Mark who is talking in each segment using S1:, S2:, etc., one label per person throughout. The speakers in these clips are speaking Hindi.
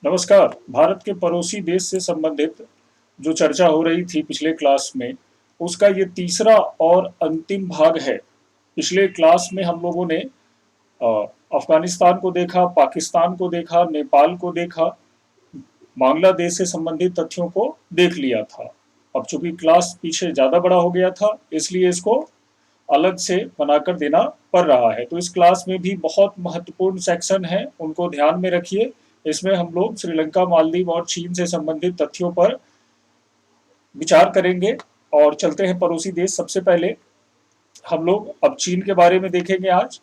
S1: नमस्कार। भारत के पड़ोसी देश से संबंधित जो चर्चा हो रही थी पिछले क्लास में, उसका ये तीसरा और अंतिम भाग है। पिछले क्लास में हम लोगों ने अफगानिस्तान को देखा, पाकिस्तान को देखा, नेपाल को देखा, बांग्लादेश से संबंधित तथ्यों को देख लिया था। अब चूंकि क्लास पीछे ज़्यादा बड़ा हो गया था, इसलिए इसको अलग से बनाकर देना पड़ रहा है। तो इस क्लास में भी बहुत महत्वपूर्ण सेक्शन है, उनको ध्यान में रखिए। इसमें हम लोग श्रीलंका, मालदीव और चीन से संबंधित तथ्यों पर विचार करेंगे। और चलते हैं पड़ोसी देश। सबसे पहले हम लोग अब चीन के बारे में देखेंगे आज।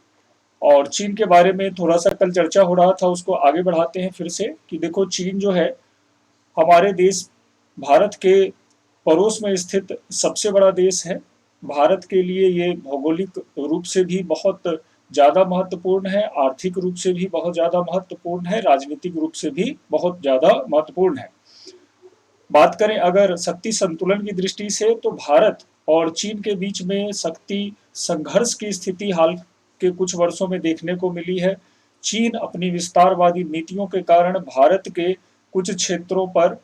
S1: और चीन के बारे में थोड़ा सा कल चर्चा हो रहा था, उसको आगे बढ़ाते हैं फिर से कि देखो, चीन जो है हमारे देश भारत के पड़ोस में स्थित सबसे बड़ा देश है। भारत के लिए ये भौगोलिक रूप से भी बहुत ज़्यादा महत्वपूर्ण है, आर्थिक रूप से भी बहुत ज़्यादा महत्वपूर्ण है, राजनीतिक रूप से भी बहुत ज़्यादा महत्वपूर्ण है। बात करें अगर शक्ति संतुलन की दृष्टि से, तो भारत और चीन के बीच में शक्ति संघर्ष की स्थिति हाल के कुछ वर्षों में देखने को मिली है। चीन अपनी विस्तारवादी नीतियों के कारण भारत के कुछ क्षेत्रों पर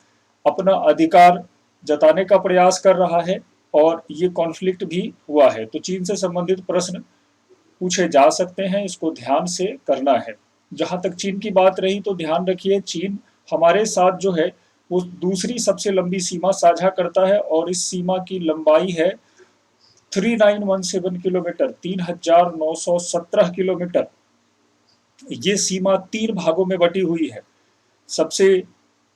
S1: अपना अधिकार जताने का प्रयास कर रहा है और ये कॉन्फ्लिक्ट भी हुआ है। तो चीन से संबंधित प्रश्न पूछे जा सकते हैं, इसको ध्यान से करना है। जहां तक चीन की बात रही, तो ध्यान रखिए, चीन हमारे साथ जो है वो दूसरी सबसे लंबी सीमा साझा करता है और इस सीमा की लंबाई है 3917 किलोमीटर, 3917 किलोमीटर। ये सीमा 3 भागों में बटी हुई है। सबसे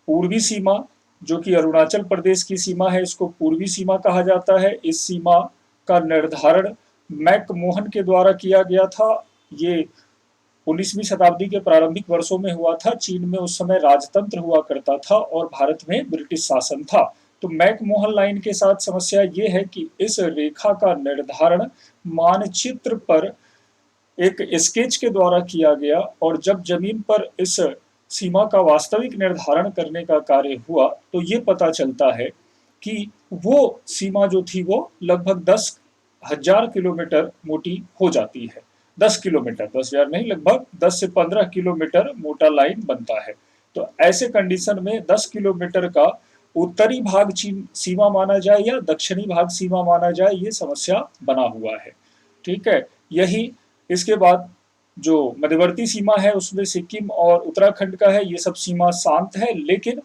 S1: पूर्वी सीमा जो कि अरुणाचल प्रदेश की सीमा है, इसको पूर्वी सीमा कहा जाता है। इस सीमा का निर्धारण मैकमोहन के द्वारा किया गया था। ये 19वीं शताब्दी के प्रारंभिक वर्षों में हुआ था। चीन में उस समय राजतंत्र हुआ करता था और भारत में ब्रिटिश शासन था। तो मैकमोहन लाइन के साथ समस्या ये है कि इस रेखा का निर्धारण मानचित्र पर एक स्केच के द्वारा किया गया और जब जमीन पर इस सीमा का वास्तविक निर्धारण करने का कार्य हुआ, तो ये पता चलता है कि वो सीमा जो थी वो लगभग 10,000 किलोमीटर मोटी हो जाती है। 10 किलोमीटर, 10,000 नहीं, लगभग 10 से 15 किलोमीटर मोटा लाइन बनता है। तो ऐसे कंडीशन में 10 किलोमीटर का उत्तरी भाग चीन सीमा माना जाए या दक्षिणी भाग सीमा माना जाए, ये समस्या बना हुआ है। ठीक है। यही इसके बाद जो मध्यवर्ती सीमा है उसमें सिक्किम और उत्तराखंड का है, ये सब सीमा शांत है। लेकिन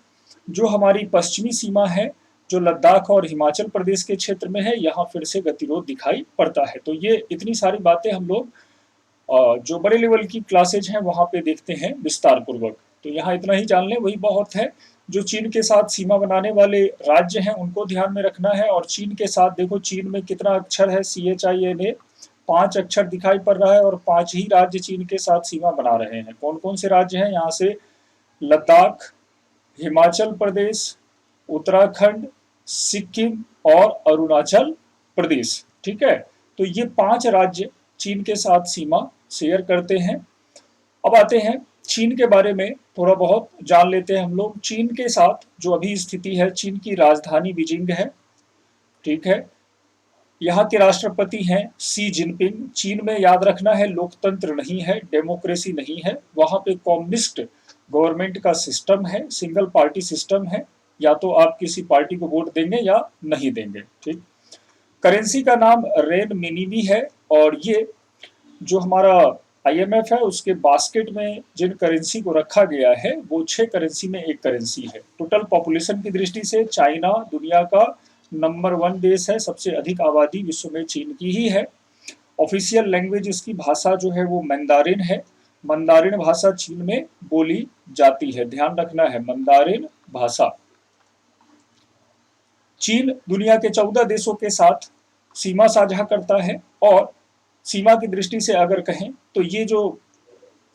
S1: जो हमारी पश्चिमी सीमा है, जो लद्दाख और हिमाचल प्रदेश के क्षेत्र में है, यहाँ फिर से गतिरोध दिखाई पड़ता है। तो ये इतनी सारी बातें हम लोग जो बड़े लेवल की क्लासेज हैं वहाँ पे देखते हैं विस्तार पूर्वक। तो यहाँ इतना ही जान लें, वही बहुत है। जो चीन के साथ सीमा बनाने वाले राज्य हैं उनको ध्यान में रखना है। और चीन के साथ देखो, चीन में कितना अक्षर है, CHINA, 5 अक्षर दिखाई पड़ रहा है और 5 ही राज्य चीन के साथ सीमा बना रहे हैं। कौन कौन से राज्य हैं? यहाँ से लद्दाख, हिमाचल प्रदेश, उत्तराखंड, सिक्किम और अरुणाचल प्रदेश। ठीक है। तो ये 5 राज्य चीन के साथ सीमा शेयर करते हैं। अब आते हैं चीन के बारे में थोड़ा बहुत जान लेते हैं हम लोग। चीन के साथ जो अभी स्थिति है, चीन की राजधानी बीजिंग है। ठीक है। यहाँ के राष्ट्रपति हैं शी जिनपिंग। चीन में याद रखना है, लोकतंत्र नहीं है, डेमोक्रेसी नहीं है। वहाँ पे कम्युनिस्ट गवर्नमेंट का सिस्टम है, सिंगल पार्टी सिस्टम है। या तो आप किसी पार्टी को वोट देंगे या नहीं देंगे। ठीक। करेंसी का नाम रेन मिनीबी है और ये जो हमारा IMF है उसके बास्केट में जिन करेंसी को रखा गया है वो 6 करेंसी में एक करेंसी है। टोटल पॉपुलेशन की दृष्टि से चाइना दुनिया का नंबर 1 देश है, सबसे अधिक आबादी विश्व में चीन की ही है। ऑफिशियल लैंग्वेज इसकी भाषा जो है वो मंदारिन है। मंदारिन भाषा चीन में बोली जाती है, ध्यान रखना है, मंदारिन भाषा। चीन दुनिया के 14 देशों के साथ सीमा साझा करता है और सीमा की दृष्टि से अगर कहें तो ये जो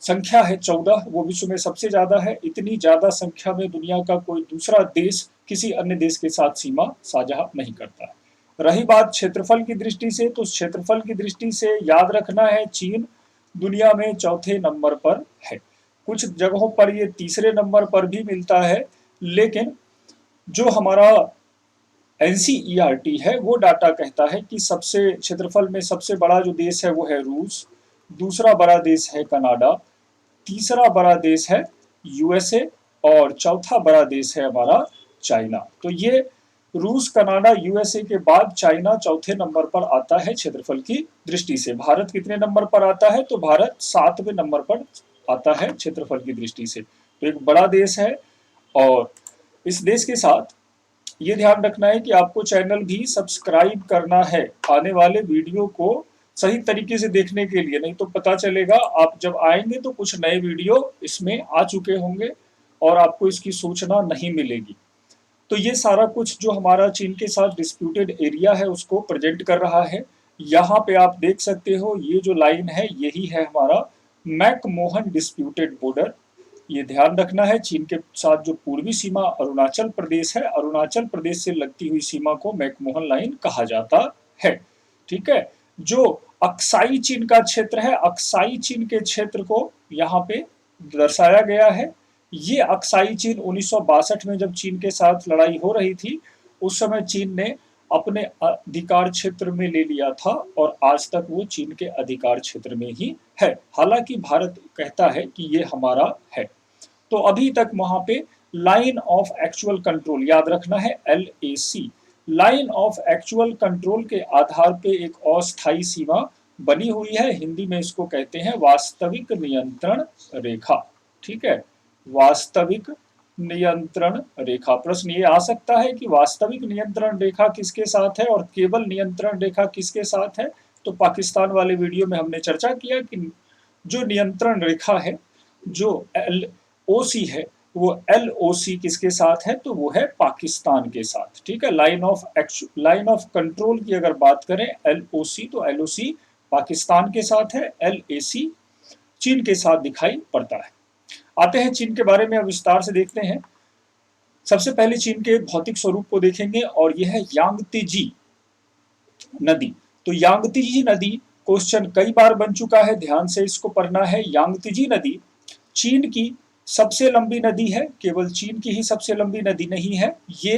S1: संख्या है 14, वो विश्व में सबसे ज्यादा है। इतनी ज्यादा संख्या में दुनिया का कोई दूसरा देश किसी अन्य देश के साथ सीमा साझा नहीं करता है। रही बात क्षेत्रफल की दृष्टि से, तो क्षेत्रफल की दृष्टि से याद रखना है, चीन दुनिया में चौथे नंबर पर है। कुछ जगहों पर ये तीसरे नंबर पर भी मिलता है, लेकिन जो हमारा NCERT है वो डाटा कहता है कि सबसे क्षेत्रफल में सबसे बड़ा जो देश है वो है रूस, दूसरा बड़ा देश है कनाडा, तीसरा बड़ा देश है USA और चौथा बड़ा देश है हमारा चाइना। तो ये रूस, कनाडा, यूएसए के बाद चाइना चौथे नंबर पर आता है क्षेत्रफल की दृष्टि से। भारत कितने नंबर पर आता है? तो भारत 7वें नंबर पर आता है क्षेत्रफल की दृष्टि से। तो एक बड़ा देश है और इस देश के साथ ये ध्यान रखना है कि आपको चैनल भी सब्सक्राइब करना है आने वाले वीडियो को सही तरीके से देखने के लिए। नहीं तो पता चलेगा आप जब आएंगे तो कुछ नए वीडियो इसमें आ चुके होंगे और आपको इसकी सूचना नहीं मिलेगी। तो ये सारा कुछ जो हमारा चीन के साथ डिस्प्यूटेड एरिया है उसको प्रेजेंट कर रहा है। यहाँ पे आप देख सकते हो ये जो लाइन है यही है हमारा मैकमोहन डिस्प्यूटेड बॉर्डर। ये ध्यान रखना है, चीन के साथ जो पूर्वी सीमा अरुणाचल प्रदेश है, अरुणाचल प्रदेश से लगती हुई सीमा को मैकमोहन लाइन कहा जाता है। ठीक है, जो अक्साई चीन का क्षेत्र है, अक्साई चीन के क्षेत्र को यहाँ पे दर्शाया गया है। ये अक्साई चीन 1962 में जब चीन के साथ लड़ाई हो रही थी उस समय चीन ने अपने अधिकार क्षेत्र में ले लिया था और आज तक वो चीन के अधिकार क्षेत्र में ही है। हालांकि भारत कहता है कि ये हमारा है। तो अभी तक वहां पे लाइन ऑफ एक्चुअल कंट्रोल याद रखना है, LAC, line of actual control के आधार पे एक अस्थायी सीमा बनी हुई है। हिंदी में इसको कहते हैं वास्तविक नियंत्रण रेखा। ठीक है, वास्तविक नियंत्रण रेखा। प्रश्न ये आ सकता है कि वास्तविक नियंत्रण रेखा किसके साथ है और केवल नियंत्रण रेखा किसके साथ है? तो पाकिस्तान वाले वीडियो में हमने चर्चा किया कि जो नियंत्रण रेखा है, जो LOC है, वो LOC किसके साथ है? तो वो है पाकिस्तान के साथ। ठीक है, लाइन ऑफ कंट्रोल की अगर बात करें LOC, तो LOC पाकिस्तान के साथ है, LAC चीन के साथ दिखाई पड़ता है। आते हैं चीन के बारे में अब विस्तार से देखते हैं। सबसे पहले चीन के भौतिक स्वरूप को देखेंगे और यह है यांगत्जी नदी। तो यांगत्जी नदी क्वेश्चन कई बार बन चुका है, ध्यान से इसको पढ़ना है। यांगत्जी नदी चीन की सबसे लंबी नदी है, केवल चीन की ही सबसे लंबी नदी नहीं है, ये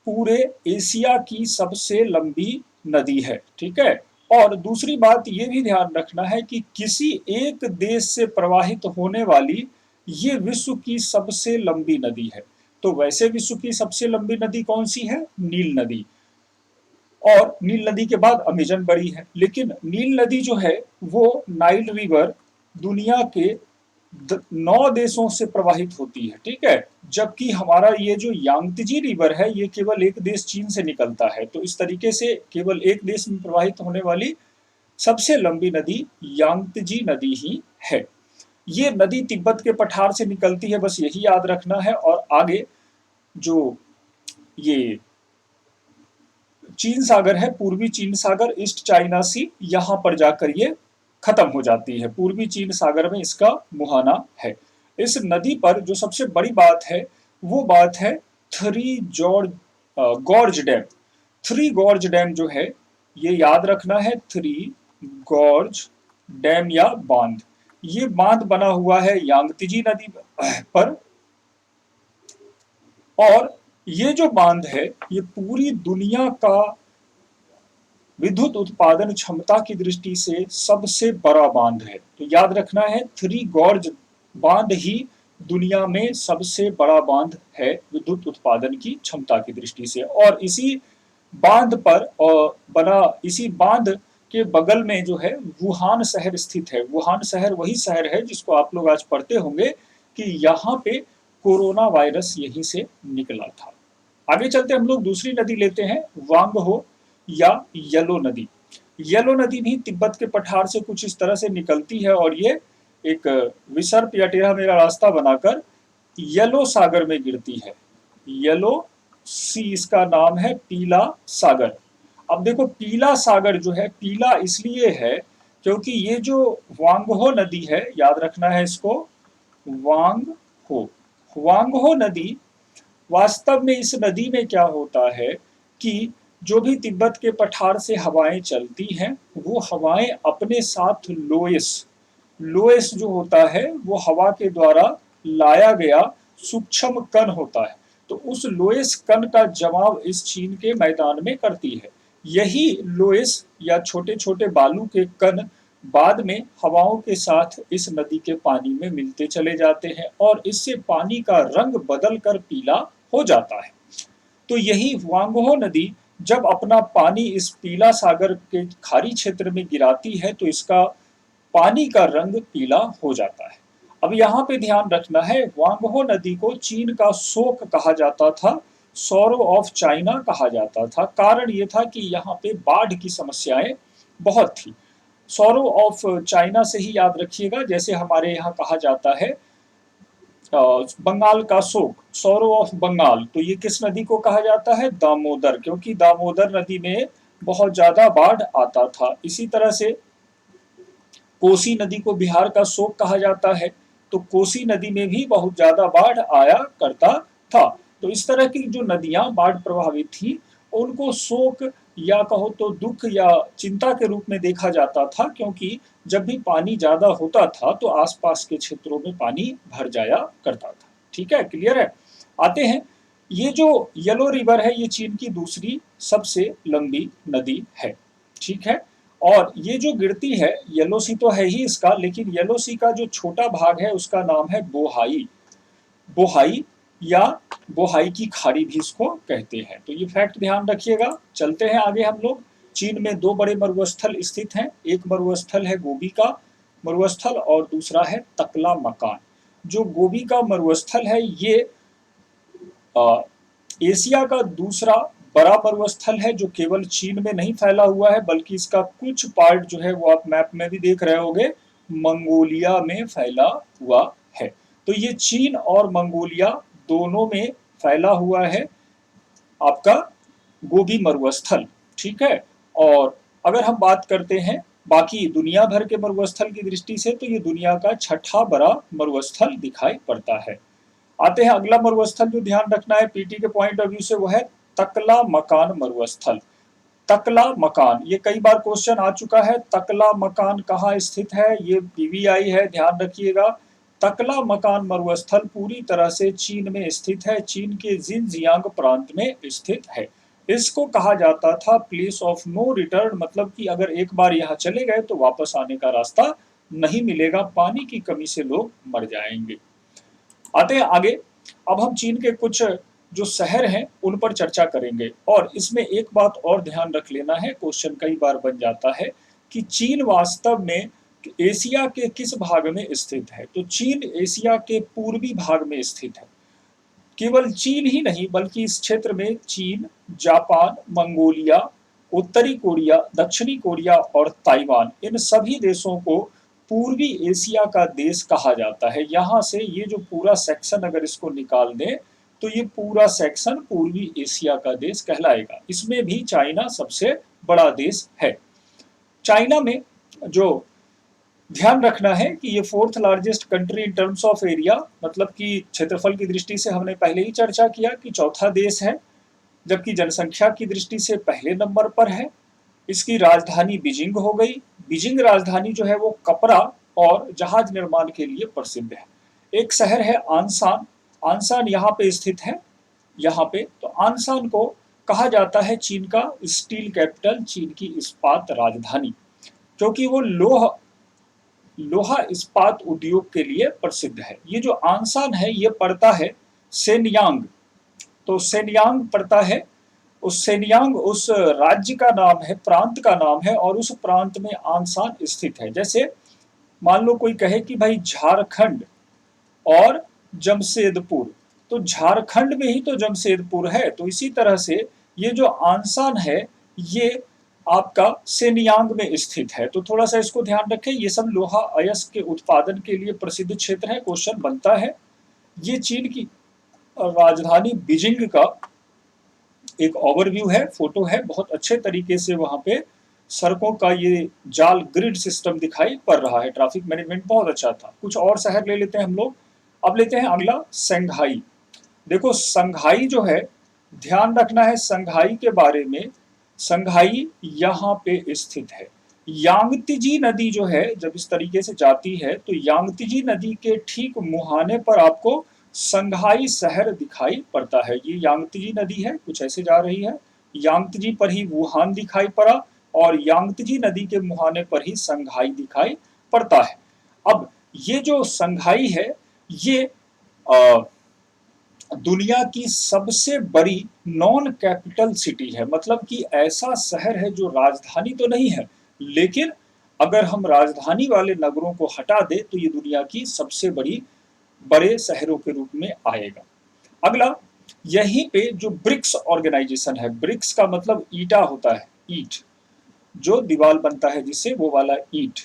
S1: पूरे एशिया की सबसे लंबी नदी है। ठीक है, और दूसरी बात ये भी ध्यान रखना है कि किसी एक देश से प्रवाहित होने वाली ये विश्व की सबसे लंबी नदी है। तो वैसे विश्व की सबसे लंबी नदी कौन सी है? नील नदी। और नील नदी के बाद अमेजन बड़ी है, लेकिन नील नदी जो है वो नाइल रिवर दुनिया के 9 देशों से प्रवाहित होती है। ठीक है, जबकि हमारा ये जो यांगत्जी रिवर है ये केवल एक देश चीन से निकलता है। तो इस तरीके से केवल एक देश में प्रवाहित होने वाली सबसे लंबी नदी यांगत्जी नदी ही है। ये नदी तिब्बत के पठार से निकलती है, बस यही याद रखना है। और आगे जो ये चीन सागर है, पूर्वी चीन सागर, ईस्ट चाइना सी, यहाँ पर जाकर ये खत्म हो जाती है। पूर्वी चीन सागर में इसका मुहाना है। इस नदी पर जो सबसे बड़ी बात है वो बात है three gorge dam. Three gorge dam जो है ये याद रखना है, थ्री गॉर्ज डैम या बांध। ये बांध बना हुआ है यांगत्जी नदी पर और ये जो बांध है ये पूरी दुनिया का विद्युत उत्पादन क्षमता की दृष्टि से सबसे बड़ा बांध है। तो याद रखना है, थ्री गॉर्ज बांध ही दुनिया में सबसे बड़ा बांध है विद्युत उत्पादन की क्षमता की दृष्टि से। और इसी बांध पर इसी बांध के बगल में जो है वुहान शहर स्थित है। वुहान शहर वही शहर है जिसको आप लोग आज पढ़ते होंगे कि यहाँ पे कोरोना वायरस यहीं से निकला था। आगे चलते हम लोग दूसरी नदी लेते हैं, वांगहो या येलो नदी। येलो नदी भी तिब्बत के पठार से कुछ इस तरह से निकलती है और ये एक विसर्प या टेढ़ा मेढ़ा रास्ता बनाकर येलो सागर में गिरती है। येलो सी इसका नाम है, पीला सागर। अब देखो पीला सागर जो है पीला इसलिए है क्योंकि ये जो वांगहो नदी है, याद रखना है इसको, वांगहो नदी, वास्तव में इस नदी में क्या होता है कि जो भी तिब्बत के पठार से हवाएं चलती हैं वो हवाएं अपने साथ लोएस जो होता है वो हवा के द्वारा लाया गया सूक्ष्म कण होता है। तो उस लोएस कण का जमाव इस चीन के मैदान में करती है। यही लोएस या छोटे छोटे बालू के कण बाद में हवाओं के साथ इस नदी के पानी में मिलते चले जाते हैं और इससे पानी का रंग बदल कर पीला हो जाता है। तो यही हुआंगहो नदी जब अपना पानी इस पीला सागर के खाड़ी क्षेत्र में गिराती है तो इसका पानी का रंग पीला हो जाता है। अब यहाँ पे ध्यान रखना है, हुआंगहो नदी को चीन का शोक कहा जाता था, सौरो ऑफ चाइना कहा जाता था। कारण ये था कि यहाँ पे बाढ़ की समस्याएं बहुत थी। सौरो ऑफ चाइना से ही याद रखिएगा, जैसे हमारे यहाँ कहा जाता है बंगाल का शोक, सौरो ऑफ बंगाल, तो ये किस नदी को कहा जाता है? दामोदर, क्योंकि दामोदर नदी में बहुत ज्यादा बाढ़ आता था। इसी तरह से कोसी नदी को बिहार का शोक कहा जाता है, तो कोसी नदी में भी बहुत ज्यादा बाढ़ आया करता था। तो इस तरह की जो नदियां बाढ़ प्रभावित थी उनको शोक या कहो तो दुख या चिंता के रूप में देखा जाता था, क्योंकि जब भी पानी ज्यादा होता था तो आसपास के क्षेत्रों में पानी भर जाया करता था। ठीक है, क्लियर है? आते हैं, ये जो येलो रिवर है ये चीन की दूसरी सबसे लंबी नदी है। ठीक है, और ये जो गिरती है, येलो सी तो है ही इसका, लेकिन येलो सी का जो छोटा भाग है उसका नाम है बोहाई। बोहाई या बोहाई की खाड़ी भी इसको कहते हैं। तो ये फैक्ट ध्यान रखिएगा। चलते हैं आगे हम लोग। चीन में दो बड़े मरुस्थल स्थित हैं, एक मरुस्थल है गोबी का मरुस्थल और दूसरा है तकला मकान। जो गोबी का मरुस्थल है ये एशिया का दूसरा बड़ा मरुस्थल है, जो केवल चीन में नहीं फैला हुआ है बल्कि इसका कुछ पार्ट जो है वो आप मैप में भी देख रहे होंगे, मंगोलिया में फैला हुआ है। तो ये चीन और मंगोलिया दोनों में फैला हुआ है आपका गोबी मरुस्थल। ठीक है, और अगर हम बात करते हैं बाकी दुनिया भर के मरुस्थल की दृष्टि से तो ये दुनिया का छठा बड़ा मरुस्थल दिखाई पड़ता है। आते हैं अगला मरुस्थल जो ध्यान रखना है पीटी के पॉइंट ऑफ व्यू से, वो है तकला मकान मरुस्थल। तकला मकान, ये कई बार क्वेश्चन आ चुका है, तकला मकान कहाँ स्थित है? ये पीवीआई है, ध्यान रखिएगा। तकला मकान मरुस्थल पूरी तरह से चीन में स्थित है, चीन के जिनजियांग प्रांत में स्थित है। इसको कहा जाता था प्लेस ऑफ नो रिटर्न, मतलब कि अगर एक बार यहाँ चले गए तो वापस आने का रास्ता नहीं मिलेगा, पानी की कमी से लोग मर जाएंगे। आते हैं आगे। अब हम चीन के कुछ जो शहर हैं उन पर चर्चा करेंगे, और इसमें एक बात और ध्यान रख लेना है, क्वेश्चन कई बार बन जाता है कि चीन वास्तव में एशिया के किस भाग में स्थित है? तो चीन एशिया के पूर्वी भाग में स्थित है। केवल चीन ही नहीं बल्कि इस क्षेत्र में चीन, जापान, मंगोलिया, उत्तरी कोरिया, दक्षिणी कोरिया और ताइवान, इन सभी देशों को पूर्वी एशिया का देश कहा जाता है। यहाँ से ये जो पूरा सेक्शन अगर इसको निकाल दें तो ये पूरा सेक्शन पूर्वी एशिया का देश कहलाएगा। इसमें भी चाइना सबसे बड़ा देश है। चाइना में जो ध्यान रखना है कि ये fourth largest country in terms of area, मतलब कि क्षेत्रफल की दृष्टि से हमने पहले ही चर्चा किया कि चौथा देश है, जबकि जनसंख्या की दृष्टि से पहले नंबर पर है। इसकी राजधानी बीजिंग हो गई। बीजिंग राजधानी जो है वो कपड़ा और जहाज निर्माण के लिए प्रसिद्ध है। एक शहर है आनसान, आनसान यहाँ पे स्थित है। यहाँ पे तो आनसान को कहा जाता है चीन का स्टील कैपिटल, चीन की इस्पात राजधानी, क्योंकि वो लोहा इस्पात उद्योग के लिए प्रसिद्ध है। ये जो आनसान है ये पड़ता है सेनयांग, तो सेनयांग पड़ता है, उस सेनयांग उस राज्य का नाम है, प्रांत का नाम है, और उस प्रांत में आनसान स्थित है। जैसे मान लो कोई कहे कि भाई झारखंड और जमशेदपुर, तो झारखंड में ही तो जमशेदपुर है, तो इसी तरह से ये जो आनसान है ये आपका सेनयांग में स्थित है। तो थोड़ा सा इसको ध्यान रखें, ये सब लोहा अयस्क के उत्पादन के लिए प्रसिद्ध क्षेत्र है। क्वेश्चन बनता है, ये चीन की राजधानी बीजिंग का एक ओवरव्यू है, फोटो है, बहुत अच्छे तरीके से वहां पे सड़कों का ये जाल ग्रिड सिस्टम दिखाई पड़ रहा है, ट्रैफिक मैनेजमेंट बहुत अच्छा था। कुछ और शहर ले लेते हैं हम लोग। अब लेते हैं अगला संघाई। देखो संघाई जो है, ध्यान रखना है संघाई के बारे में, संघाई यहाँ पे स्थित है। यांगतिजी नदी जो है जब इस तरीके से जाती है तो यांगतिजी नदी के ठीक मुहाने पर आपको संघाई शहर दिखाई पड़ता है। ये यांगतिजी नदी है, कुछ ऐसे जा रही है, यांगतिजी पर ही वुहान दिखाई पड़ा, और यांगत्जी नदी के मुहाने पर ही संघाई दिखाई पड़ता है। अब ये जो संघाई है, ये दुनिया की सबसे बड़ी नॉन कैपिटल सिटी है, मतलब कि ऐसा शहर है जो राजधानी तो नहीं है, लेकिन अगर हम राजधानी वाले नगरों को हटा दें तो ये दुनिया की सबसे बड़े शहरों के रूप में आएगा। अगला, यहीं पे जो ब्रिक्स ऑर्गेनाइजेशन है, ब्रिक्स का मतलब ईटा होता है, ईट, जो दीवार बनता है जिससे, वो वाला ईट।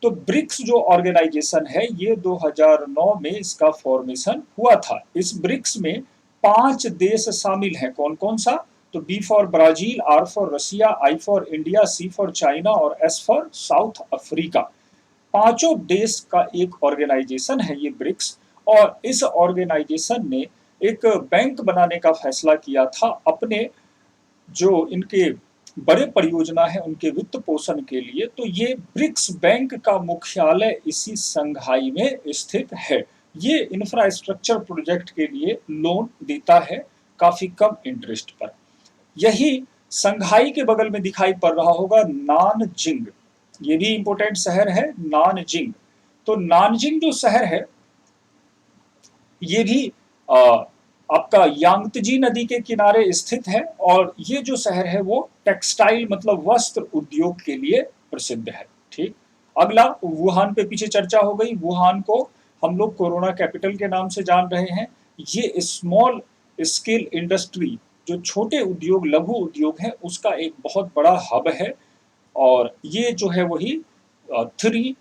S1: तो ब्रिक्स जो ऑर्गेनाइजेशन है, ये 2009 में इसका फॉर्मेशन हुआ था। इस ब्रिक्स में 5 देश शामिल हैं। कौन कौन सा? तो B for Brazil, R for Russia, I for India, C for China और एस फॉर साउथ अफ्रीका। पांचों देश का एक ऑर्गेनाइजेशन है ये ब्रिक्स। और इस ऑर्गेनाइजेशन ने एक बैंक बनाने का फैसला किया था अपने जो इनके बड़े परियोजना है उनके वित्त पोषण के लिए। तो ये ब्रिक्स बैंक का मुख्यालय इसी संघाई में स्थित है। ये इंफ्रास्ट्रक्चर प्रोजेक्ट के लिए लोन देता है काफी कम इंटरेस्ट पर। यही संघाई के बगल में दिखाई पड़ रहा होगा नानजिंग, ये भी इंपोर्टेंट शहर है नानजिंग। तो नानजिंग जो शहर है, ये भी आपका यांगत्जी नदी के किनारे स्थित है। और ये जो शहर है वो टेक्सटाइल मतलब वस्त्र उद्योग के लिए प्रसिद्ध है। ठीक, अगला वुहान पे पीछे चर्चा हो गई। वुहान को हम लोग कोरोना कैपिटल के नाम से जान रहे हैं। ये स्मॉल स्केल इंडस्ट्री, जो छोटे उद्योग लघु उद्योग है, उसका एक बहुत बड़ा हब है। और ये जो है वही थ्री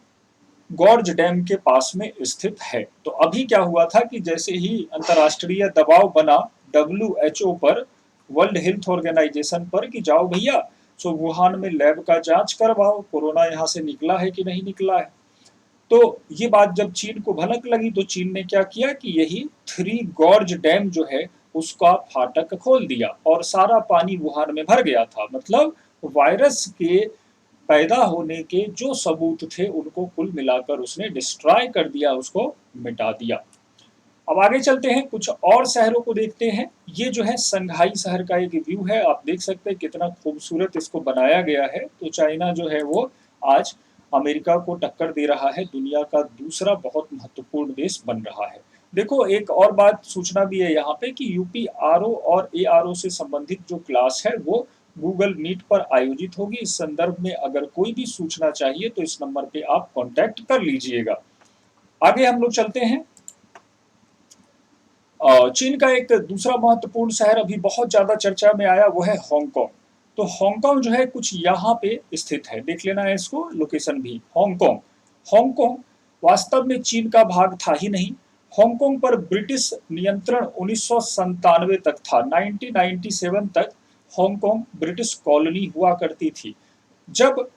S1: गॉर्ज डैम के पास में स्थित है। तो अभी क्या हुआ था कि जैसे ही अंतर्राष्ट्रीय दबाव बना WHO पर, वर्ल्ड हेल्थ ऑर्गेनाइजेशन पर, कि जाओ भैया सो वुहान में लैब का जांच करवाओ, कोरोना यहाँ से निकला है कि नहीं निकला है। तो ये बात जब चीन को भनक लगी तो चीन ने क्या किया कि यही थ्री गॉर्ज डैम जो है उसका फाटक खोल दिया और सारा पानी वुहान में भर गया था। मतलब वायरस के पैदा होने के जो सबूत थे उनको कुल मिलाकर उसने डिस्ट्रॉय कर दिया, उसको मिटा दिया। अब आगे चलते हैं, कुछ और शहरों को देखते हैं। ये जो है संघाई शहर का एक व्यू है, आप देख सकते हैं कितना खूबसूरत इसको बनाया गया है। तो चाइना जो है वो आज अमेरिका को टक्कर दे रहा है, दुनिया का दूसरा बहुत महत्वपूर्ण देश बन रहा है। देखो एक और बात सूचना भी है यहाँ पे कि UPRO और ARO से संबंधित जो क्लास है वो गूगल मीट पर आयोजित होगी। इस संदर्भ में अगर कोई भी सूचना चाहिए तो इस नंबर पे आप कांटेक्ट कर लीजिएगा। आगे हम लोग चलते हैं। चीन का एक दूसरा महत्वपूर्ण शहर अभी बहुत ज्यादा चर्चा में आया, वो है हांगकांग। तो हांगकांग जो है कुछ यहाँ पे स्थित है, देख लेना है इसको लोकेशन भी। हांगकांग, हांगकांग वास्तव में चीन का भाग था ही नहीं। हांगकांग पर ब्रिटिश नियंत्रण 1997 तक था। 1997 तक हांगकांग ब्रिटिश कॉलोनी हुआ करती थी। जब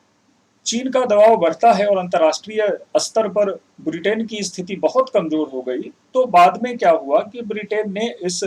S1: चीन का दबाव बढ़ता है और अंतर्राष्ट्रीय स्तर पर ब्रिटेन की स्थिति बहुत कमजोर हो गई, तो बाद में क्या हुआ कि ब्रिटेन ने इस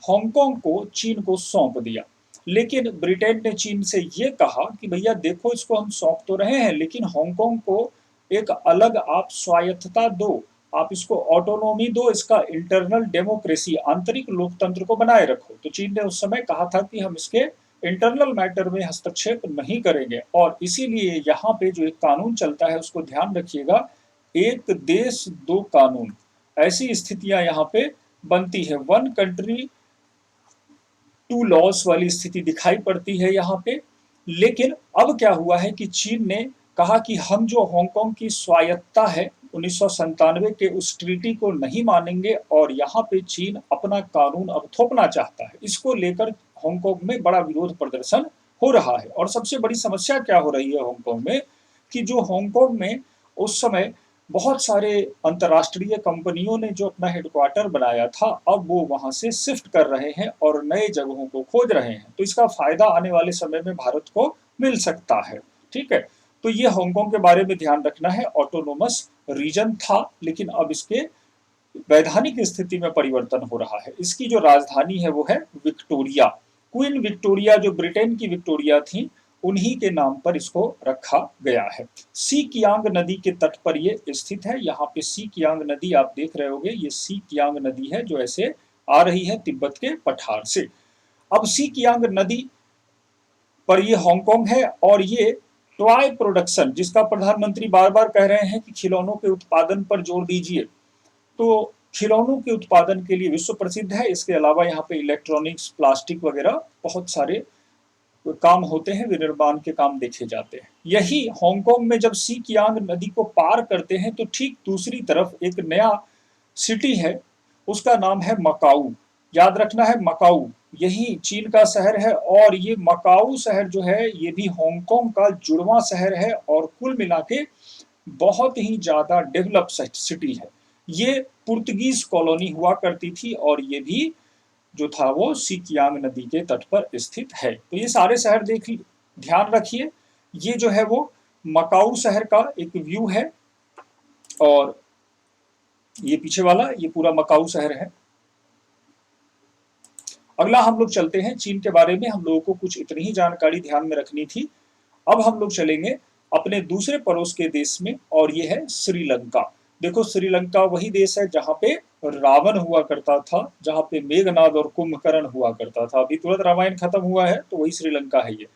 S1: हांगकांग को चीन को सौंप दिया। लेकिन ब्रिटेन ने चीन से ये कहा कि भैया देखो, इसको हम सौंप तो रहे हैं लेकिन हांगकांग को एक अलग आप स्वायत्तता दो, आप इसको ऑटोनॉमी दो, इसका इंटरनल डेमोक्रेसी आंतरिक लोकतंत्र को बनाए रखो। तो चीन ने उस समय कहा था कि हम इसके इंटरनल मैटर में हस्तक्षेप नहीं करेंगे। और इसीलिए यहाँ पे जो एक कानून चलता है उसको ध्यान रखिएगा, एक देश दो कानून, ऐसी स्थितियां यहाँ पे बनती है। वन कंट्री टू लॉस वाली स्थिति दिखाई पड़ती है यहाँ पे। लेकिन अब क्या हुआ है कि चीन ने कहा कि हम जो हांगकांग की स्वायत्तता है 1997 के उस ट्रीटी को नहीं मानेंगे और यहाँ पे चीन अपना कानून अब थोपना चाहता है। इसको लेकर हांगकांग में बड़ा विरोध प्रदर्शन हो रहा है। और सबसे बड़ी समस्या क्या हो रही है हांगकांग में कि जो हांगकांग में उस समय बहुत सारे अंतर्राष्ट्रीय कंपनियों ने जो अपना हेडक्वार्टर बनाया था, अब वो वहां से शिफ्ट कर रहे हैं और नए जगहों को खोज रहे हैं। तो इसका फायदा आने वाले समय में भारत को मिल सकता है। ठीक है, तो ये हांगकांग के बारे में ध्यान रखना है। ऑटोनोमस रीजन था लेकिन अब इसके वैधानिक स्थिति में परिवर्तन हो रहा है। इसकी जो राजधानी है वो है विक्टोरिया। क्वीन विक्टोरिया जो ब्रिटेन की विक्टोरिया थी, उन्हीं के नाम पर इसको रखा गया है। सी कियांग नदी के तट पर ये स्थित है। यहाँ पे सी कियांग नदी आप देख रहे होगे, ये सी कियांग नदी है जो ऐसे आ रही है तिब्बत के पठार से। अब सी कियांग नदी पर ये हांगकांग है। और ये टॉय प्रोडक्शन, जिसका प्रधानमंत्री बार बार कह रहे हैं कि खिलौनों के उत्पादन पर जोर दीजिए, तो खिलौनों के उत्पादन के लिए विश्व प्रसिद्ध है। इसके अलावा यहाँ पे इलेक्ट्रॉनिक्स, प्लास्टिक वगैरह बहुत सारे काम होते हैं, विनिर्माण के काम देखे जाते हैं। यही हांगकांग में जब सी कियांग नदी को पार करते हैं तो ठीक दूसरी तरफ एक नया सिटी है, उसका नाम है मकाऊ। याद रखना है मकाऊ, यही चीन का शहर है। और ये मकाऊ शहर जो है ये भी हांगकांग का जुड़वां शहर है और कुल मिला के बहुत ही ज्यादा डेवलप सिटी है। ये पुर्तगीज कॉलोनी हुआ करती थी और ये भी जो था वो सी कियांग नदी के तट पर स्थित है। तो ये सारे शहर देख ध्यान रखिए। ये जो है वो मकाऊ शहर का एक व्यू है और ये पीछे वाला ये पूरा मकाऊ शहर है। अगला हम लोग चलते हैं चीन के बारे में। हम लोगों को कुछ इतनी ही जानकारी ध्यान में रखनी थी। अब हम लोग चलेंगे अपने दूसरे पड़ोस के देश में और ये है श्रीलंका। देखो श्रीलंका वही देश है जहाँ पे रावण हुआ करता था, जहाँ पे मेघनाद और कुंभकर्ण हुआ करता था। अभी तुरंत रामायण खत्म हुआ है तो वही श्रीलंका है। ये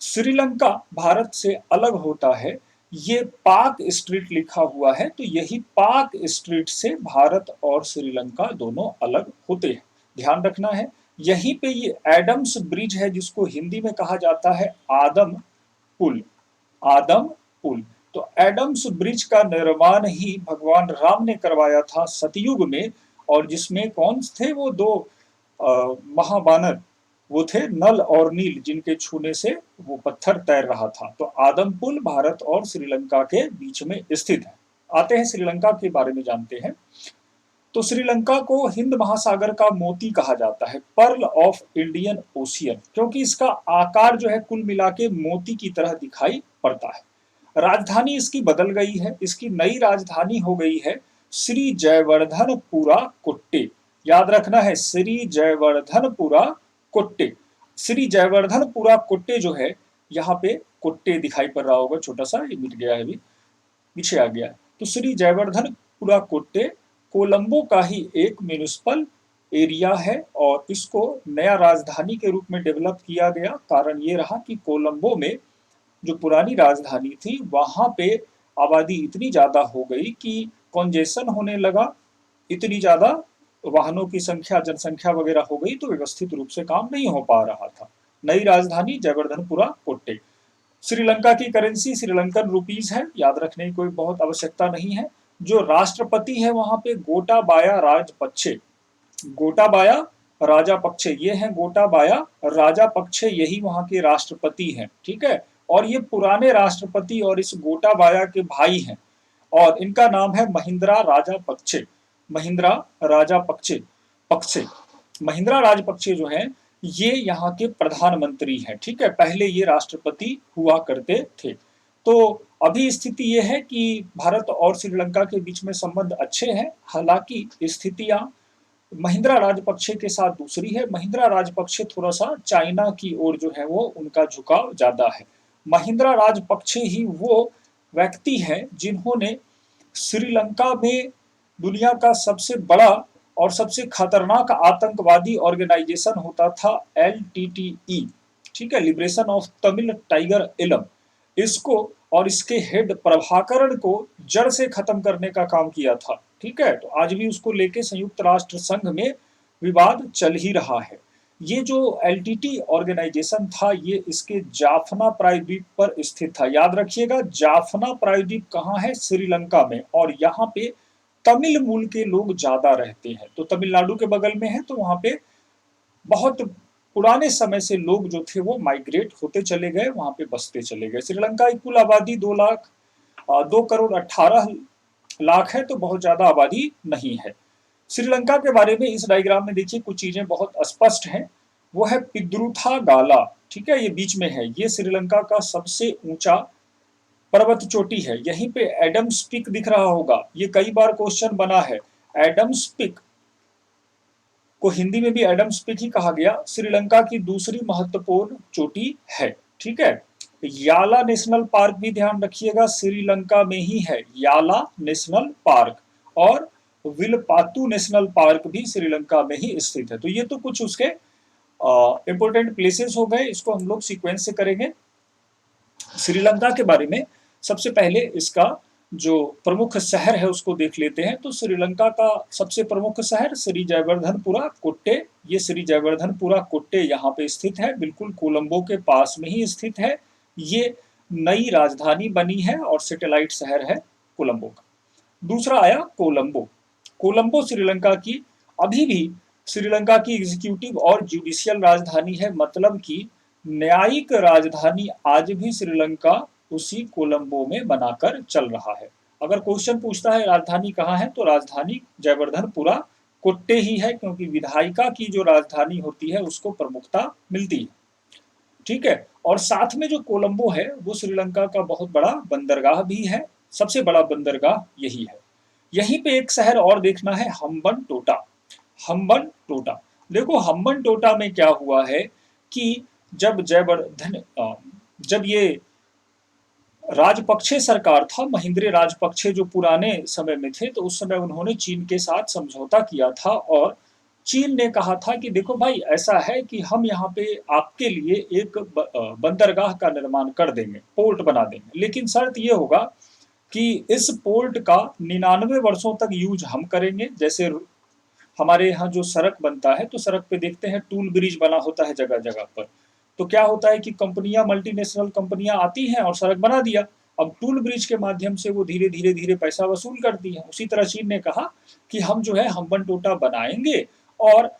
S1: श्रीलंका भारत से अलग होता है। ये पाक स्ट्रीट लिखा हुआ है तो यही पाक स्ट्रीट से भारत और श्रीलंका दोनों अलग होते हैं, ध्यान रखना है। यहीं पे ये एडम्स ब्रिज है जिसको हिंदी में कहा जाता है आदम पुल। आदम पुल, तो एडम्स ब्रिज का निर्माण ही भगवान राम ने करवाया था सतयुग में। और जिसमें कौन थे वो दो महाबानर, वो थे नल और नील, जिनके छूने से वो पत्थर तैर रहा था। तो आदम पुल भारत और श्रीलंका के बीच में स्थित है। आते हैं श्रीलंका के बारे में जानते हैं। तो श्रीलंका को हिंद महासागर का मोती कहा जाता है, पर्ल ऑफ इंडियन ओशियन, क्योंकि इसका आकार जो है कुल मिला के मोती की तरह दिखाई पड़ता है। राजधानी इसकी बदल गई है, इसकी नई राजधानी हो गई है श्री जयवर्धनपुरा कोट्टे। याद रखना है श्री जयवर्धनपुरा कोट्टे। श्री जयवर्धनपुरा कोट्टे जो है, यहाँ पे कोट्टे दिखाई पड़ रहा होगा, छोटा सा ये मिट गया है, अभी पीछे आ गया है। तो श्री जयवर्धनपुरा कोट्टे कोलंबो का ही एक म्यूनिसिपल एरिया है और इसको नया राजधानी के रूप में डेवलप किया गया। कारण ये रहा कि कोलंबो में जो पुरानी राजधानी थी वहां पे आबादी इतनी ज्यादा हो गई कि कॉन्जेशन होने लगा, इतनी ज्यादा वाहनों की संख्या, जनसंख्या वगैरह हो गई, तो व्यवस्थित रूप से काम नहीं हो पा रहा था। नई राजधानी जयवर्धनपुरा कोट्टे। श्रीलंका की करेंसी श्रीलंकन रुपीज है, याद रखने की कोई बहुत आवश्यकता नहीं है। जो राष्ट्रपति है वहां पे गोटाबाया राजपक्षे। गोटाबाया राजापक्षे, ये हैं गोटाबाया राजापक्षे, यही वहां के राष्ट्रपति हैं, ठीक है। और ये पुराने राष्ट्रपति और इस गोटाबाया के भाई हैं और इनका नाम है महिंद्रा राजापक्षे। महिंद्रा राजापक्षे पक्षे महिंद्रा राजपक्षे जो है ये यहाँ के प्रधानमंत्री हैं, ठीक है। पहले ये राष्ट्रपति हुआ करते थे। तो अभी स्थिति ये है कि भारत और श्रीलंका के बीच में संबंध अच्छे हैं। हालांकि स्थितियां महिंद्रा राजपक्षे के साथ दूसरी है। महिंद्रा राजपक्षे थोड़ा सा चाइना की ओर जो है वो उनका झुकाव ज्यादा है। महिंद्रा राजपक्षे ही वो व्यक्ति हैं जिन्होंने श्रीलंका में दुनिया का सबसे बड़ा और सबसे खतरनाक आतंकवादी ऑर्गेनाइजेशन होता था LTTE, ठीक है, liberation of Tamil tiger Eelam, इसको और इसके हेड प्रभाकरण को जड़ से खत्म करने का काम किया था, ठीक है। तो आज भी उसको लेके संयुक्त राष्ट्र संघ में विवाद चल ही रहा है। ये जो LTT ऑर्गेनाइजेशन था ये इसके जाफना प्रायद्वीप पर स्थित था। याद रखिएगा जाफना प्रायद्वीप कहाँ है, श्रीलंका में। और यहाँ पे तमिल मूल के लोग ज्यादा रहते हैं, तो तमिलनाडु के बगल में है, तो वहां पे बहुत पुराने समय से लोग जो थे वो माइग्रेट होते चले गए, वहां पे बसते चले गए। श्रीलंका की कुल आबादी 2,18,00,000 है, तो बहुत ज्यादा आबादी नहीं है। श्रीलंका के बारे में इस डायग्राम में देखिए कुछ चीजें बहुत स्पष्ट हैं। वो है पिद्रुथा गाला, ठीक है, ये बीच में है। ये श्रीलंका का सबसे ऊंचा पर्वत चोटी है। यहीं पे एडम्स पीक दिख रहा होगा, ये कई बार क्वेश्चन बना है। एडम्स पीक को हिंदी में भी एडम्स पीक ही कहा गया। श्रीलंका की दूसरी महत्वपूर्ण चोटी है, ठीक है। याला नेशनल पार्क भी ध्यान रखिएगा, श्रीलंका में ही है याला नेशनल पार्क। और विलपातू नेशनल पार्क भी श्रीलंका में ही स्थित है। तो ये तो कुछ उसके इंपॉर्टेंट प्लेसेस हो गए, इसको हम लोग सीक्वेंस से करेंगे। श्रीलंका के बारे में सबसे पहले इसका जो प्रमुख शहर है उसको देख लेते हैं। तो श्रीलंका का सबसे प्रमुख शहर श्री जयवर्धनपुरा कोट्टे, ये श्री जयवर्धनपुरा कोट्टे यहाँ पे स्थित है, बिल्कुल कोलंबो के पास में ही स्थित है। ये नई राजधानी बनी है और सैटेलाइट शहर है कोलंबो का। दूसरा आया कोलंबो। कोलंबो श्रीलंका की अभी भी श्रीलंका की एग्जीक्यूटिव और जुडिशियल राजधानी है, मतलब कि न्यायिक राजधानी आज भी श्रीलंका उसी कोलंबो में बनाकर चल रहा है। अगर क्वेश्चन पूछता है राजधानी कहाँ है, तो राजधानी जयवर्धनपुरा कोट्टे ही है, क्योंकि विधायिका की जो राजधानी होती है उसको प्रमुखता मिलती है। ठीक है, और साथ में जो कोलंबो है वो श्रीलंका का बहुत बड़ा बंदरगाह भी है, सबसे बड़ा बंदरगाह यही है। यहीं पे एक शहर और देखना है, हम्बन टोटा। हम्बन टोटा, देखो हम्बन टोटा में क्या हुआ है कि जब जब ये राजपक्षे सरकार था, महिंद्रे राजपक्षे जो पुराने समय में थे, तो उस समय उन्होंने चीन के साथ समझौता किया था और चीन ने कहा था कि देखो भाई ऐसा है कि हम यहाँ पे आपके लिए एक बंदरगाह का निर्माण कर देंगे, पोर्ट बना देंगे, लेकिन शर्त ये होगा कि इस पोर्ट का 99 वर्षों तक यूज हम करेंगे। जैसे हमारे यहाँ जो सड़क बनता है तो सड़क पे देखते हैं टूल ब्रिज बना होता है जगह जगह पर, तो क्या होता है कि कंपनियां, मल्टीनेशनल कंपनियां आती हैं और सड़क बना दिया। अब टूल ब्रिज के माध्यम से वो धीरे धीरे धीरे पैसा वसूल करती है। उसी तरह चीन ने कहा कि हम जो है हम्बन टोटा बनाएंगे और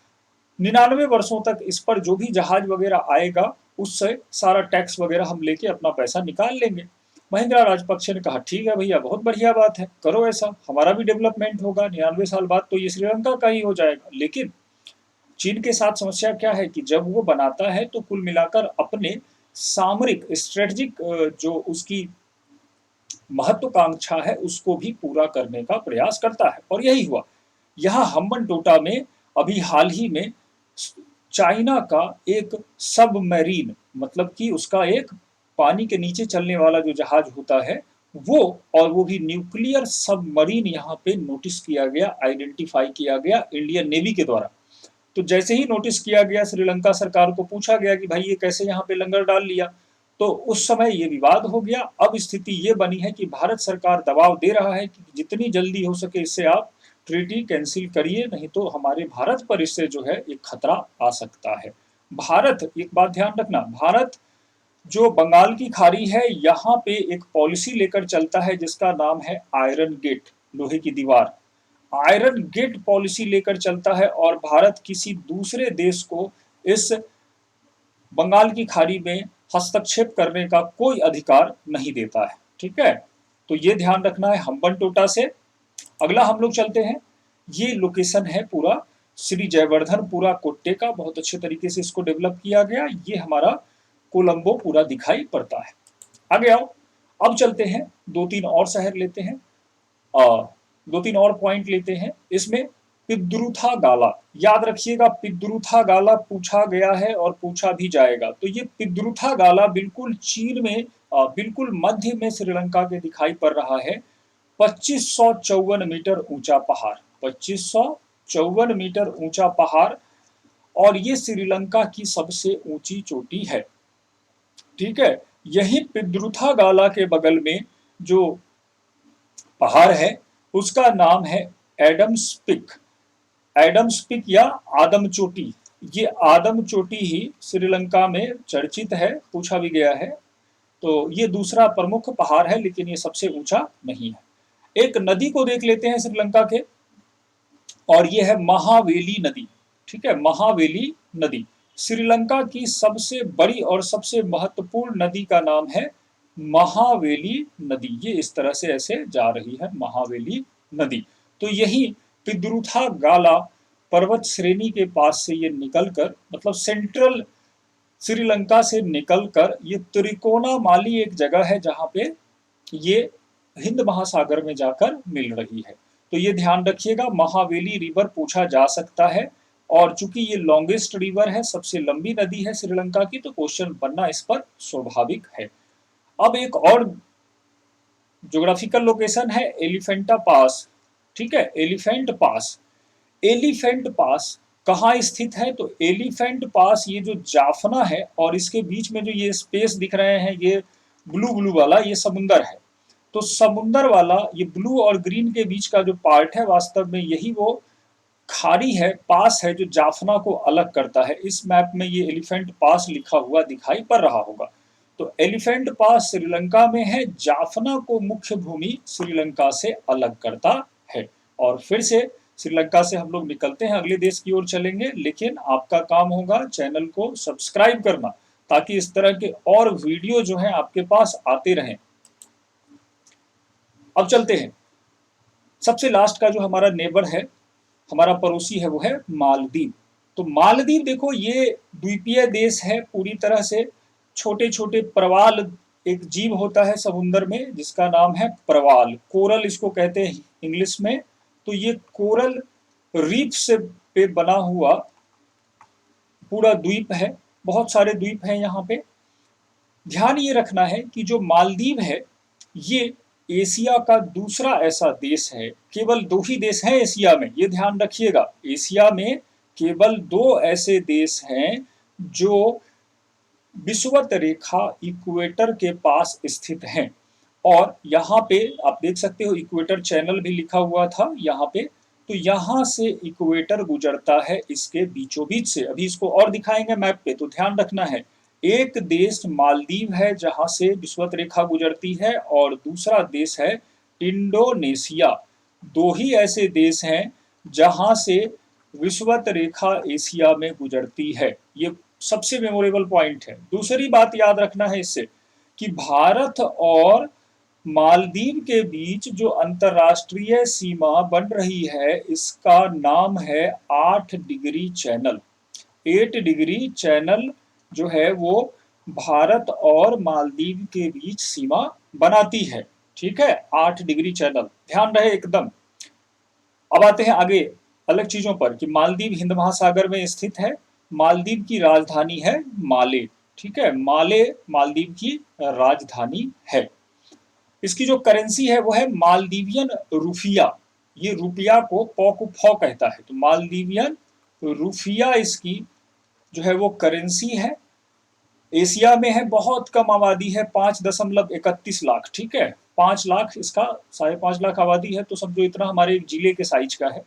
S1: 99 वर्षों तक इस पर जो भी जहाज वगैरह आएगा उससे सारा टैक्स वगैरह हम लेके अपना पैसा निकाल लेंगे। महिंद्रा राजपक्षे ने कहा ठीक है भैया, बहुत बढ़िया बात है, करो ऐसा, हमारा भी डेवलपमेंट होगा, 99 साल बाद तो ये श्रीलंका का ही हो जाएगा। लेकिन चीन के साथ समस्या क्या है कि जब वो बनाता है तो कुल मिलाकर अपने सामरिक स्ट्रेटजिक जो उसकी महत्वाकांक्षा है उसको भी पूरा करने का प्रयास करता है, और यही हुआ। यहाँ हम्बन टोटा में अभी हाल ही में चाइना का एक सबमरीन, मतलब कि उसका एक पानी के नीचे चलने वाला जो जहाज होता है वो, और वो भी न्यूक्लियर सबमरीन यहाँ पे नोटिस किया गया, आइडेंटिफाई किया गया इंडियन नेवी के द्वारा। तो जैसे ही नोटिस किया गया, श्रीलंका सरकार को पूछा गया कि भाई ये कैसे यहाँ पे लंगर डाल लिया, तो उस समय ये विवाद हो गया। अब स्थिति ये बनी है कि भारत सरकार दबाव दे रहा है कि जितनी जल्दी हो सके इससे आप ट्रीटी कैंसिल करिए, नहीं तो हमारे भारत पर इससे जो है एक खतरा आ सकता है। भारत, एक बात ध्यान रखना, भारत जो बंगाल की खाड़ी है यहाँ पे एक पॉलिसी लेकर चलता है जिसका नाम है आयरन गेट, लोहे की दीवार। आयरन गेट पॉलिसी लेकर चलता है और भारत किसी दूसरे देश को इस बंगाल की खाड़ी में हस्तक्षेप करने का कोई अधिकार नहीं देता है। ठीक है, तो ये ध्यान रखना है हम्बन टोटा से। अगला हम लोग चलते हैं, ये लोकेशन है पूरा श्री जयवर्धनपुरा कोट्टे का, बहुत अच्छे तरीके से इसको डेवलप किया गया। ये हमारा कोलंबो पूरा दिखाई पड़ता है। आगे आओ, अब चलते हैं, दो तीन और शहर लेते हैं, दो तीन और पॉइंट लेते हैं। इसमें पिद्रुथा गाला, याद रखिएगा पिद्रुथा गाला पूछा गया है और पूछा भी जाएगा। तो ये पिद्रुथा गाला बिल्कुल चीन में, बिल्कुल मध्य में श्रीलंका के दिखाई पड़ रहा है। 2554 मीटर ऊंचा पहाड़, 2554 मीटर ऊंचा पहाड़, और ये श्रीलंका की सबसे ऊंची चोटी है। ठीक है, यही पिद्रुथा गाला के बगल में जो पहाड़ है उसका नाम है एडम्स पिक, एडम्स पिक या आदम चोटी। ये आदम चोटी ही श्रीलंका में चर्चित है, पूछा भी गया है। तो ये दूसरा प्रमुख पहाड़ है, लेकिन ये सबसे ऊंचा नहीं है। एक नदी को देख लेते हैं श्रीलंका के, और ये है महावेली नदी। ठीक है, महावेली नदी श्रीलंका की सबसे बड़ी और सबसे महत्वपूर्ण नदी का नाम है महावेली नदी। ये इस तरह से ऐसे जा रही है महावेली नदी। तो यही पिद्रुथा गाला पर्वत श्रेणी के पास से ये निकलकर, मतलब सेंट्रल श्रीलंका से निकलकर ये त्रिकोणामाली एक जगह है जहां पे ये हिंद महासागर में जाकर मिल रही है। तो ये ध्यान रखिएगा, महावेली रिवर पूछा जा सकता है, और चूंकि ये लॉन्गेस्ट रिवर है, सबसे लंबी नदी है श्रीलंका की, तो क्वेश्चन बनना इस पर स्वाभाविक है। अब एक और ज्योग्राफिकल लोकेशन है एलिफेंटा पास। ठीक है, एलिफेंट पास। एलिफेंट पास कहाँ स्थित है? तो एलिफेंट पास, ये जो जाफना है और इसके बीच में जो ये स्पेस दिख रहे हैं, ये ब्लू ब्लू वाला, ये समुंदर है। तो समुंदर वाला ये ब्लू और ग्रीन के बीच का जो पार्ट है, वास्तव में यही वो खाड़ी है, पास है, जो जाफना को अलग करता है। इस मैप में ये एलिफेंट पास लिखा हुआ दिखाई पड़ रहा होगा। तो एलिफेंट पास श्रीलंका में है, जाफना को मुख्य भूमि श्रीलंका से अलग करता है। और फिर से श्रीलंका से हम लोग निकलते हैं, अगले देश की ओर चलेंगे, लेकिन आपका काम होगा चैनल को सब्सक्राइब करना, ताकि इस तरह के और वीडियो जो है आपके पास आते रहें। अब चलते हैं, सबसे लास्ट का जो हमारा नेबर है, हमारा पड़ोसी है, वो है मालदीव। तो मालदीव देखो, ये द्वीपीय देश है पूरी तरह से। छोटे छोटे प्रवाल, एक जीव होता है समुद्र में जिसका नाम है प्रवाल, कोरल इसको कहते हैं इंग्लिश में। तो ये कोरल रीफ से पे बना हुआ पूरा द्वीप है, बहुत सारे द्वीप हैं यहाँ पे। ध्यान ये रखना है कि जो मालदीव है, ये एशिया का दूसरा ऐसा देश है। केवल 2 ही देश हैं एशिया में, ये ध्यान रखिएगा। एशिया में केवल 2 ऐसे देश हैं जो विषुवत रेखा इक्वेटर के पास स्थित हैं। और यहाँ पे आप देख सकते हो, इक्वेटर चैनल भी लिखा हुआ था यहाँ पे। तो यहाँ से इक्वेटर गुजरता है इसके बीचों बीच से। अभी इसको और दिखाएंगे मैप पे, तो ध्यान रखना है। एक देश मालदीव है जहाँ से विषुवत रेखा गुजरती है, और दूसरा देश है इंडोनेशिया। 2 ही ऐसे देश हैं जहाँ से विषुवत रेखा एशिया में गुजरती है। ये सबसे मेमोरेबल पॉइंट है। दूसरी बात याद रखना है इससे, कि भारत और मालदीव के बीच जो अंतरराष्ट्रीय सीमा बन रही है, इसका नाम है 8 डिग्री चैनल। 8 डिग्री चैनल जो है वो भारत और मालदीव के बीच सीमा बनाती है। ठीक है, 8 डिग्री चैनल, ध्यान रहे एकदम। अब आते हैं आगे अलग चीजों पर, कि मालदीव हिंद महासागर में स्थित है। मालदीव की राजधानी है माले। ठीक है, माले मालदीव की राजधानी है। इसकी जो करेंसी है वो है मालदीवियन रुफिया। ये रुपया को पौ को फौ कहता है, तो मालदीवियन रुफिया इसकी जो है वो करेंसी है। एशिया में है, बहुत कम आबादी है, 5.31 लाख। ठीक है, 5 लाख, इसका 5.5 लाख आबादी है, तो समझो इतना हमारे एक जिले के साइज का है।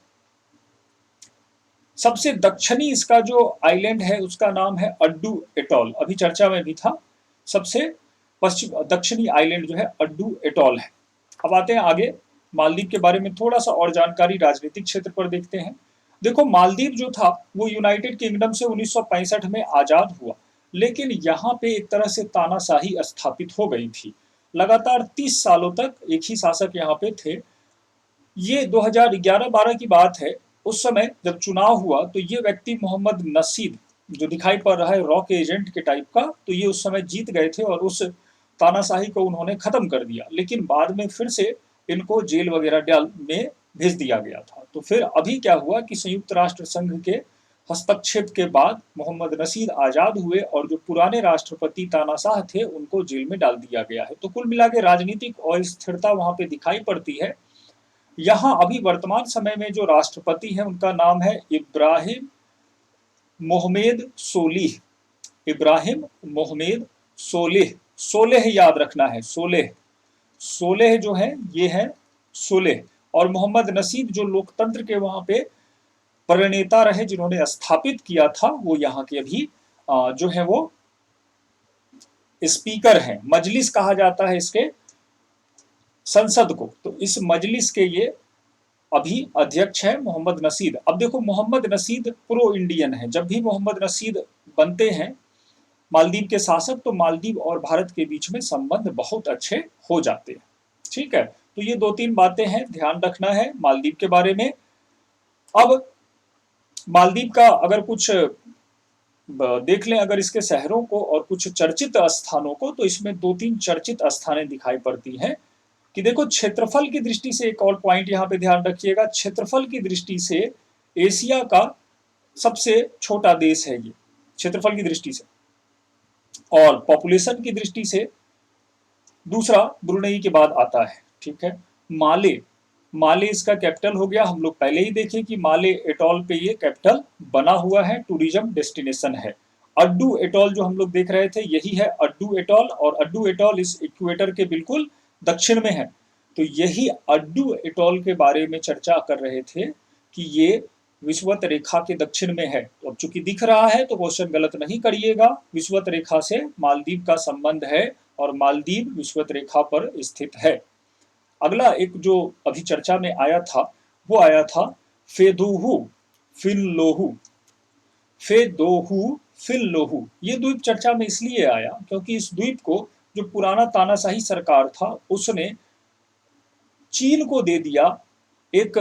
S1: सबसे दक्षिणी इसका जो आइलैंड है उसका नाम है अड्डू एटॉल, अभी चर्चा में भी था। सबसे पश्चिम दक्षिणी आइलैंड जो है अड्डू एटॉल है। अब आते हैं आगे, मालदीव के बारे में थोड़ा सा और जानकारी राजनीतिक क्षेत्र पर देखते हैं। देखो, मालदीव जो था वो यूनाइटेड किंगडम से 1965 में आजाद हुआ, लेकिन यहाँ पे एक तरह से तानाशाही स्थापित हो गई थी। लगातार 30 सालों तक एक ही शासक यहाँ पे थे। ये 2011-12 की बात है। उस समय जब चुनाव हुआ तो ये व्यक्ति मोहम्मद नसीद, जो दिखाई पड़ रहा है रॉक एजेंट के टाइप का, तो ये उस समय जीत गए थे और उस तानाशाही को उन्होंने खत्म कर दिया। लेकिन बाद में फिर से इनको जेल वगैरह डाल में भेज दिया गया था। तो फिर अभी क्या हुआ कि संयुक्त राष्ट्र संघ के हस्तक्षेप के बाद मोहम्मद नसीद आजाद हुए, और जो पुराने राष्ट्रपति तानाशाह थे उनको जेल में डाल दिया गया है। तो कुल मिला के राजनीतिक अस्थिरता वहां पे दिखाई पड़ती है। यहाँ अभी वर्तमान समय में जो राष्ट्रपति हैं उनका नाम है इब्राहिम मोहम्मद सोलिह। इब्राहिम मोहम्मद सोलिह, सोलेह याद रखना है, सोलेह। सोलेह जो है ये है सोलेह। और मोहम्मद नसीद जो लोकतंत्र के वहां पे प्रणेता रहे, जिन्होंने स्थापित किया था, वो यहाँ के अभी जो है वो स्पीकर हैं। मजलिस कहा जाता है इसके संसद को। तो इस मजलिस के ये अभी अध्यक्ष है मोहम्मद नसीद। अब देखो, मोहम्मद नसीद प्रो इंडियन है। जब भी मोहम्मद नसीद बनते हैं मालदीव के शासक, तो मालदीव और भारत के बीच में संबंध बहुत अच्छे हो जाते हैं। ठीक है, तो ये 2-3 बातें हैं, ध्यान रखना है मालदीव के बारे में। अब मालदीव का अगर कुछ देख लें, अगर इसके शहरों को और कुछ चर्चित स्थानों को, तो इसमें 2-3 चर्चित स्थानें दिखाई पड़ती हैं। कि देखो, क्षेत्रफल की दृष्टि से एक और पॉइंट यहाँ पे ध्यान रखिएगा। क्षेत्रफल की दृष्टि से एशिया का सबसे छोटा देश है ये, क्षेत्रफल की दृष्टि से। और पॉपुलेशन की दृष्टि से दूसरा ब्रुनेई के बाद आता है। ठीक है, माले माले इसका कैपिटल हो गया। हम लोग पहले ही देखे कि माले एटॉल पे ये कैपिटल बना हुआ है, टूरिज्म डेस्टिनेशन है। अड्डू एटॉल जो हम लोग देख रहे थे यही है अड्डू एटॉल, और अड्डू एटॉल इस इक्वेटर के बिल्कुल दक्षिण में है। तो यही अड्डू एटॉल के बारे में चर्चा कर रहे थे कि ये विषुवत रेखा के दक्षिण में है। तो अब चूंकि दिख रहा है तो क्वेश्चन गलत नहीं करिएगा, विषुवत रेखा से मालदीव का संबंध है और मालदीव विषुवत रेखा पर स्थित है। अगला एक जो अभी चर्चा में आया था वो आया था फेदोहू फिनलोहू। फेदोहू फिनलोहू ये द्वीप चर्चा में इसलिए आया क्योंकि इस द्वीप को जो पुराना तानाशाही सरकार था उसने चीन को दे दिया एक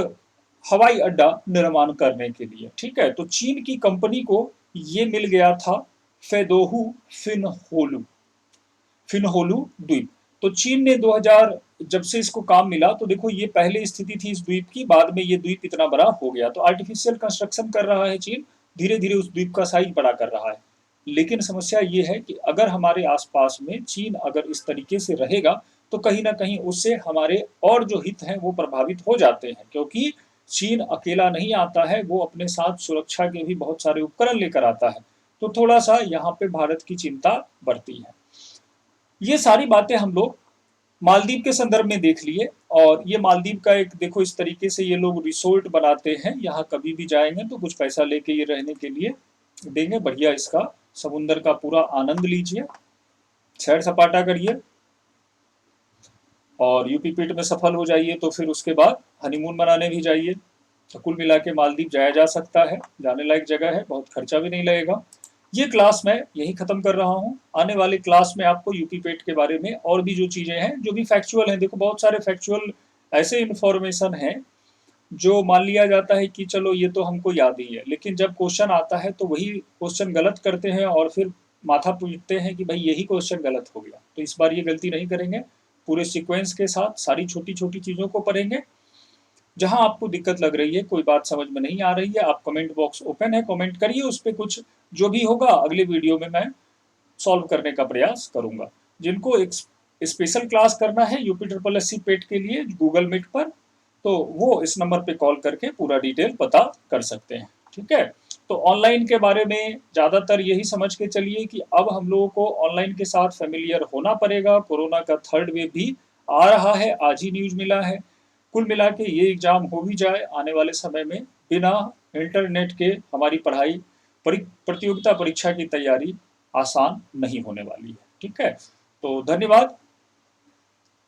S1: हवाई अड्डा निर्माण करने के लिए। ठीक है, तो चीन की कंपनी को ये मिल गया था फेदोहू फिनहोलू फिनहोलू द्वीप। तो चीन ने 2000 जब से इसको काम मिला तो देखो ये पहले स्थिति थी इस द्वीप की, बाद में ये द्वीप इतना बड़ा हो गया। तो आर्टिफिशियल कंस्ट्रक्शन कर रहा है चीन, धीरे धीरे उस द्वीप का साइज बड़ा कर रहा है। लेकिन समस्या ये है कि अगर हमारे आसपास में चीन अगर इस तरीके से रहेगा तो कहीं ना कहीं उससे हमारे और जो हित हैं वो प्रभावित हो जाते हैं, क्योंकि चीन अकेला नहीं आता है, वो अपने साथ सुरक्षा के भी बहुत सारे उपकरण लेकर आता है। तो थोड़ा सा यहाँ पे भारत की चिंता बढ़ती है। ये सारी बातें हम लोग मालदीव के संदर्भ में देख लिए। और ये मालदीव का एक देखो इस तरीके से ये लोग रिसोर्ट बनाते हैं, यहाँ कभी भी जाएंगे तो कुछ पैसा लेके ये रहने के लिए देंगे। बढ़िया इसका समुद्र का पूरा आनंद लीजिए, सैर सपाटा करिए और यूपी पीठ में सफल हो जाइए, तो फिर उसके बाद हनीमून मनाने भी जाइए। तो कुल मिला के मालदीव जाया जा सकता है, जाने लायक जगह है, बहुत खर्चा भी नहीं लगेगा। ये क्लास मैं यही खत्म कर रहा हूँ। आने वाले क्लास में आपको यूपी पेट के बारे में और भी जो चीजें हैं जो भी फैक्चुअल हैं, देखो बहुत सारे फैक्चुअल ऐसे इंफॉर्मेशन हैं जो मान लिया जाता है कि चलो ये तो हमको याद ही है, लेकिन जब क्वेश्चन आता है तो वही क्वेश्चन गलत करते हैं और फिर माथा पीटते हैं कि भाई यही क्वेश्चन गलत हो गया। तो इस बार ये गलती नहीं करेंगे, पूरे सीक्वेंस के साथ सारी छोटी छोटी चीज़ों को पढ़ेंगे। जहां आपको दिक्कत लग रही है, कोई बात समझ में नहीं आ रही है, आप कमेंट बॉक्स ओपन है, कमेंट करिए, उस पर कुछ जो भी होगा अगले वीडियो में मैं सॉल्व करने का प्रयास करूंगा। जिनको एक स्पेशल क्लास करना है यूपी ट्रिपल एस सी पेट के लिए गूगल मीट पर, तो वो इस नंबर पे कॉल करके पूरा डिटेल पता कर सकते हैं। ठीक है, तो ऑनलाइन के बारे में ज़्यादातर यही समझ के चलिए कि अब हम लोगों को ऑनलाइन के साथ फेमिलियर होना पड़ेगा। कोरोना का थर्ड वेव भी आ रहा है, आज ही न्यूज़ मिला है। कुल मिला के ये एग्ज़ाम हो भी जाए आने वाले समय में, बिना इंटरनेट के हमारी पढ़ाई प्रतियोगिता परीक्षा की तैयारी आसान नहीं होने वाली है। ठीक है, तो धन्यवाद।